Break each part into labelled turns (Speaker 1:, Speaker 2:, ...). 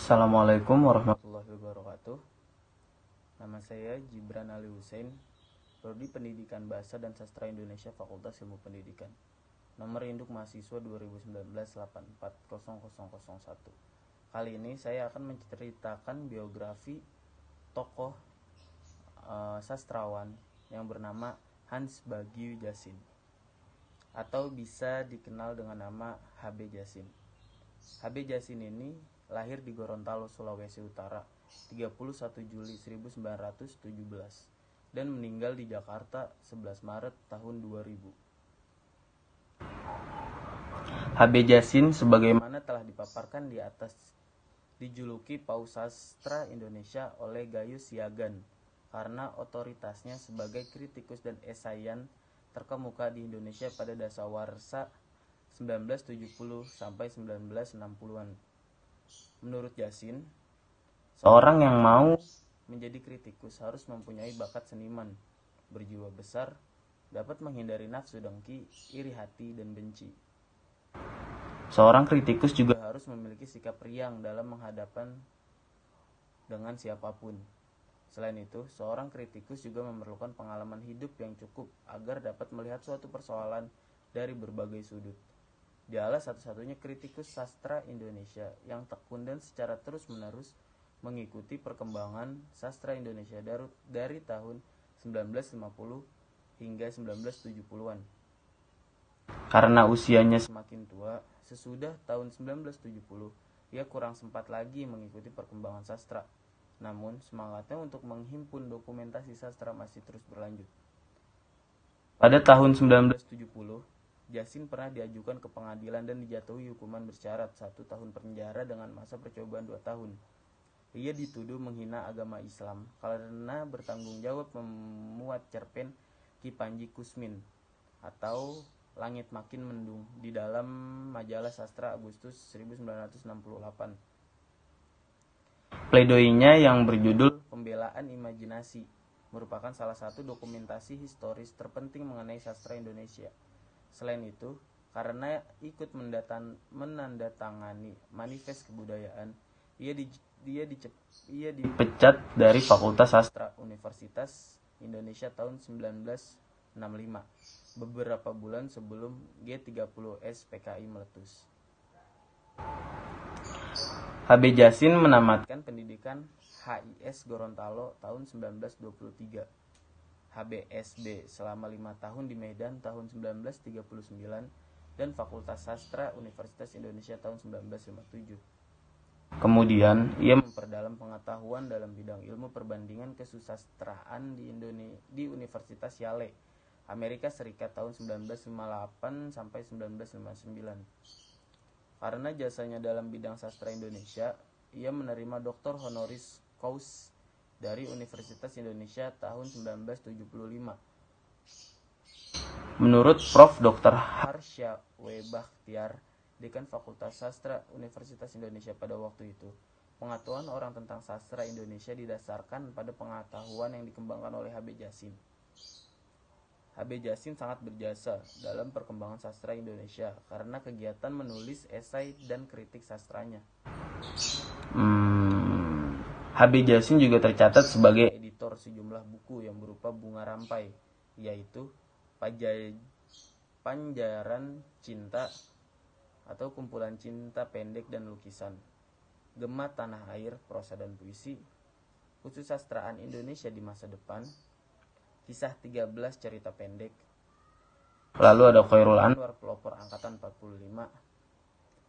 Speaker 1: Assalamualaikum warahmatullahi wabarakatuh. Nama saya Gibran Ali Hussein, Prodi Pendidikan Bahasa dan Sastra Indonesia, Fakultas Ilmu Pendidikan. Nomor induk mahasiswa 2019-840001. Kali ini saya akan menceritakan biografi tokoh sastrawan yang bernama Hans Bagyujasin, atau bisa dikenal dengan nama HB Jasin. HB Jasin ini lahir di Gorontalo, Sulawesi Utara 31 Juli 1917 dan meninggal di Jakarta 11 Maret tahun 2000. HB Jasin sebagaimana telah dipaparkan di atas dijuluki Paus Sastra Indonesia oleh Gayus Siagan karena otoritasnya sebagai kritikus dan esayan terkemuka di Indonesia pada dasawarsa 1970 sampai 1960-an. Menurut Jasin, seorang yang mau menjadi kritikus harus mempunyai bakat seniman, berjiwa besar, dapat menghindari nafsu dengki, iri hati, dan benci. Seorang kritikus juga harus memiliki sikap riang dalam menghadapan dengan siapapun. Selain itu, seorang kritikus juga memerlukan pengalaman hidup yang cukup agar dapat melihat suatu persoalan dari berbagai sudut. Dialah satu-satunya kritikus sastra Indonesia yang tekun dan secara terus-menerus mengikuti perkembangan sastra Indonesia dari tahun 1950 hingga 1970-an. Karena usianya semakin tua, sesudah tahun 1970, ia kurang sempat lagi mengikuti perkembangan sastra. Namun, semangatnya untuk menghimpun dokumentasi sastra masih terus berlanjut. Pada tahun 1970, Jasin pernah diajukan ke pengadilan dan dijatuhi hukuman bersyarat 1 tahun penjara dengan masa percobaan 2 tahun. Ia dituduh menghina agama Islam karena bertanggung jawab memuat cerpen Ki Panji Kusmin atau Langit Makin Mendung di dalam majalah sastra Agustus 1968. Pledoinya yang berjudul Pembelaan Imajinasi merupakan salah satu dokumentasi historis terpenting mengenai sastra Indonesia. Selain itu, karena ikut menandatangani manifest kebudayaan, ia dipecat dari Fakultas Sastra Universitas Indonesia tahun 1965, beberapa bulan sebelum G30S PKI meletus. HB Jasin menamatkan pendidikan HIS Gorontalo tahun 1923. HBSD selama 5 tahun di Medan tahun 1939 dan Fakultas Sastra Universitas Indonesia tahun 1957. Kemudian, ia memperdalam pengetahuan dalam bidang ilmu perbandingan kesusastraan di Universitas Yale, Amerika Serikat tahun 1958 sampai 1959. Karena jasanya dalam bidang sastra Indonesia, ia menerima Dr. Honoris Causa dari Universitas Indonesia tahun 1975. Menurut Prof. Dr. Harsha W. Bakhtiar, Dekan Fakultas Sastra Universitas Indonesia pada waktu itu, pengetahuan orang tentang sastra Indonesia didasarkan pada pengetahuan yang dikembangkan oleh HB Jasin. HB Jasin sangat berjasa dalam perkembangan sastra Indonesia karena kegiatan menulis esai dan kritik sastranya. HB Jasin juga tercatat sebagai editor sejumlah buku yang berupa bunga rampai, yaitu Panjaran Cinta atau kumpulan cinta pendek dan lukisan, Gema Tanah Air, prosa dan puisi, Kesusastraan Indonesia di Masa Depan, Kisah 13 cerita pendek, lalu ada Khairul Anwar, pelopor angkatan 45,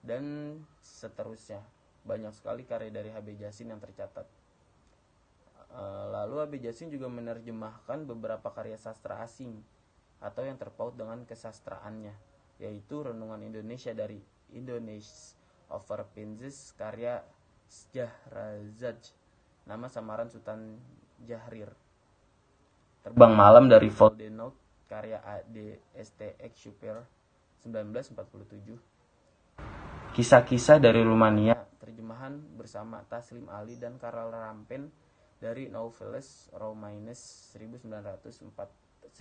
Speaker 1: dan seterusnya. Banyak sekali karya dari HB Jasin yang tercatat. Lalu HB Jasin juga menerjemahkan beberapa karya sastra asing atau yang terpaut dengan kesastraannya, yaitu Renungan Indonesia dari Indonesia Over Pinzes karya Sjahrazad, nama samaran Sultan Jahrir, Terbang Malam dari Voldenote karya A.D. Exupery 1947, Kisah-kisah dari Rumania, terjemahan bersama Taslim Ali dan Karel Rampen dari Noveles Romaines 1964,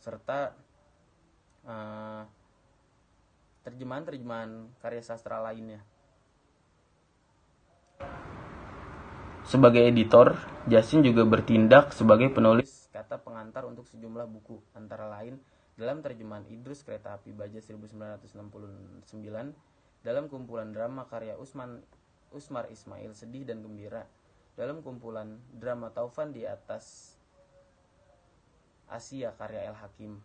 Speaker 1: serta terjemahan-terjemahan karya sastra lainnya. Sebagai editor, Jasin juga bertindak sebagai penulis kata pengantar untuk sejumlah buku, antara lain dalam terjemahan Idrus Kereta Api Baja 1969, dalam kumpulan drama karya Usmar Ismail Sedih dan Gembira, dalam kumpulan drama Taufan di Atas Asia karya El Hakim,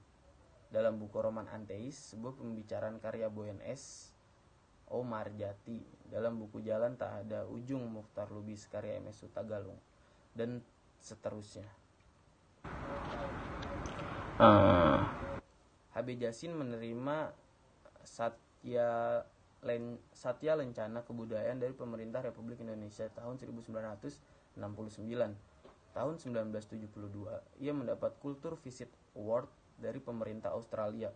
Speaker 1: dalam buku roman Anteis, sebuah pembicaraan karya Boyan S. Omar Jati, dalam buku Jalan Tak Ada Ujung Mukhtar Lubis karya MS Hutagalung, dan seterusnya. HB Jasin menerima Satya Lencana Kebudayaan dari Pemerintah Republik Indonesia tahun 1969. Tahun 1972, ia mendapat Culture Visit Award dari pemerintah Australia.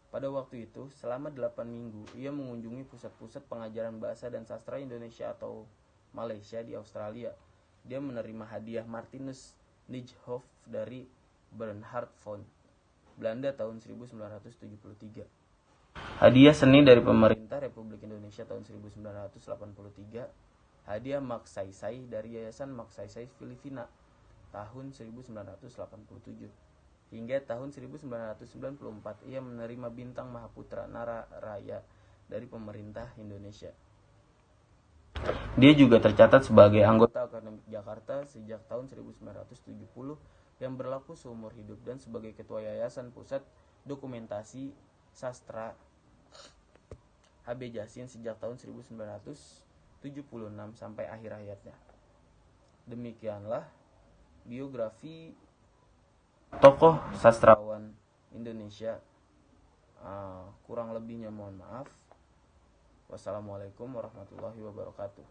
Speaker 1: Pada waktu itu, selama 8 minggu, ia mengunjungi pusat-pusat pengajaran bahasa dan sastra Indonesia atau Malaysia di Australia. Dia menerima hadiah Martinus Nijhoff dari Bernhard von Belanda tahun 1973. Hadiah seni dari pemerintah Republik Indonesia tahun 1983. Hadiah Magsaysay dari Yayasan Magsaysay Filipina tahun 1987. Hingga tahun 1994 ia menerima bintang Mahaputra Nararaya dari pemerintah Indonesia. Dia juga tercatat sebagai anggota Akademik Jakarta sejak tahun 1970 yang berlaku seumur hidup dan sebagai ketua Yayasan Pusat Dokumentasi Sastra HB Jasin sejak tahun 1976 sampai akhir hayatnya. Demikianlah biografi tokoh sastrawan Indonesia. Kurang lebihnya mohon maaf. Wassalamualaikum warahmatullahi wabarakatuh.